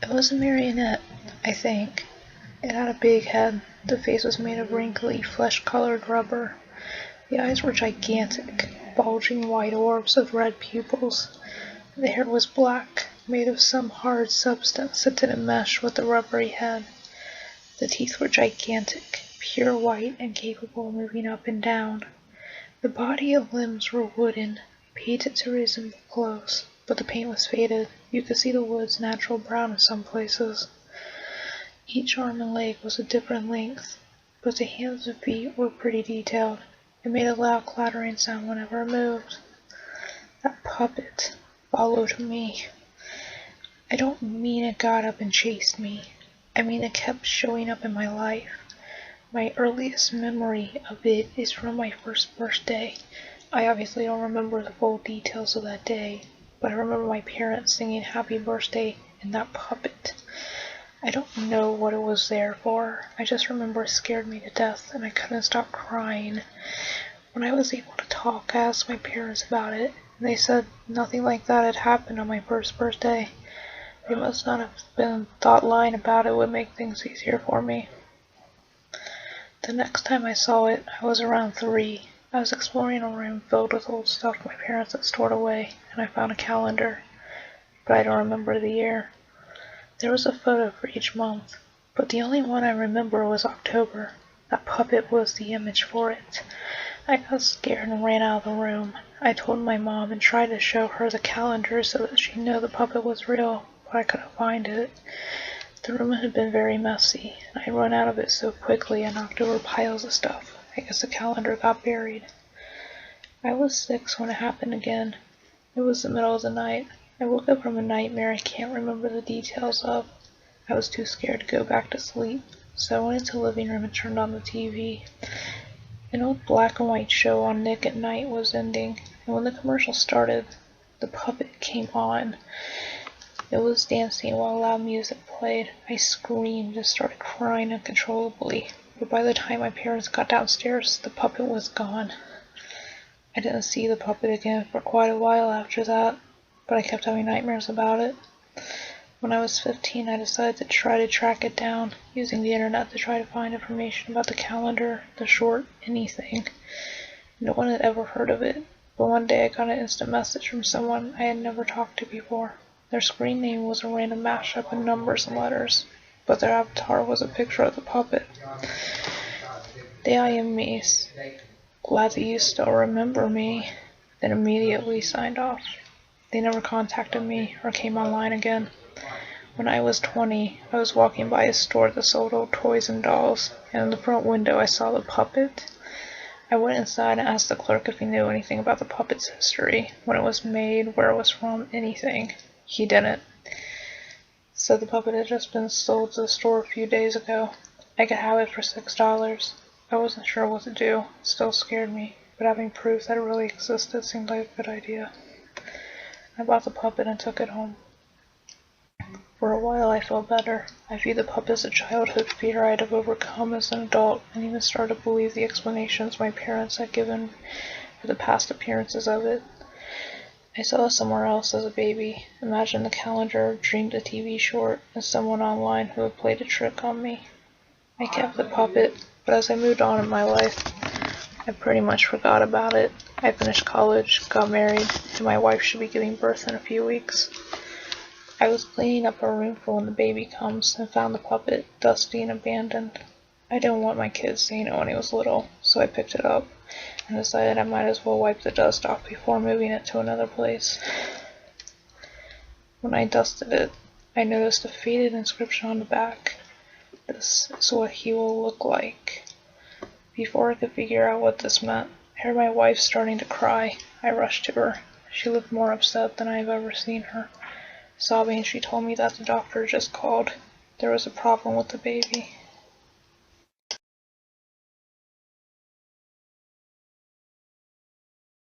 It was a marionette, I think. It had a big head. The face was made of wrinkly, flesh-colored rubber. The eyes were gigantic, bulging white orbs with red pupils. The hair was black, made of some hard substance that didn't mesh with the rubbery head. The teeth were gigantic, pure white and capable of moving up and down. The body and limbs were wooden, painted to resemble clothes, but the paint was faded. You could see the wood's natural brown in some places. Each arm and leg was a different length, but the hands and feet were pretty detailed. It made a loud clattering sound whenever it moved. That puppet followed me. I don't mean it got up and chased me. I mean it kept showing up in my life. My earliest memory of it is from my first birthday. I obviously don't remember the full details of that day, but I remember my parents singing happy birthday and that puppet. I don't know what it was there for. I just remember it scared me to death and I couldn't stop crying. When I was able to talk, I asked my parents about it, and they said nothing like that had happened on my first birthday. They must not have thought lying about it would make things easier for me. The next time I saw it, I was around 3. I was exploring a room filled with old stuff my parents had stored away, and I found a calendar, but I don't remember the year. There was a photo for each month, but the only one I remember was October. That puppet was the image for it. I got scared and ran out of the room. I told my mom and tried to show her the calendar so that she'd know the puppet was real, but I couldn't find it. The room had been very messy, and I'd run out of it so quickly I knocked over piles of stuff. I guess the calendar got buried. I was 6 when it happened again. It was the middle of the night. I woke up from a nightmare I can't remember the details of. I was too scared to go back to sleep, so I went into the living room and turned on the TV. An old black and white show on Nick at Night was ending, and when the commercial started, the puppet came on. It was dancing while loud music played. I screamed and started crying uncontrollably, but by the time my parents got downstairs, the puppet was gone. I didn't see the puppet again for quite a while after that, but I kept having nightmares about it. When I was 15, I decided to try to track it down, using the internet to try to find information about the calendar, the short, anything. No one had ever heard of it, but one day I got an instant message from someone I had never talked to before. Their screen name was a random mashup of numbers and letters, but their avatar was a picture of the puppet. They IM'd me, glad that you still remember me, then immediately signed off. They never contacted me or came online again. When I was 20, I was walking by a store that sold old toys and dolls, and in the front window I saw the puppet. I went inside and asked the clerk if he knew anything about the puppet's history, when it was made, where it was from, anything. He didn't. Said the puppet had just been sold to the store a few days ago. I could have it for $6. I wasn't sure what to do. It still scared me, but having proof that it really existed seemed like a good idea. I bought the puppet and took it home. For a while I felt better. I viewed the puppet as a childhood fear I'd have overcome as an adult, and even started to believe the explanations my parents had given for the past appearances of it. I saw it somewhere else as a baby, imagined the calendar, dreamed a TV short, and someone online who had played a trick on me. I kept the puppet, but as I moved on in my life, I pretty much forgot about it. I finished college, got married, and my wife should be giving birth in a few weeks. I was cleaning up our room for when the baby comes and found the puppet, dusty and abandoned. I didn't want my kids seeing it when he was little, so I picked it up and decided I might as well wipe the dust off before moving it to another place. When I dusted it, I noticed a faded inscription on the back. This is what he will look like. Before I could figure out what this meant, I heard my wife starting to cry. I rushed to her. She looked more upset than I have ever seen her. Sobbing, she told me that the doctor just called. There was a problem with the baby.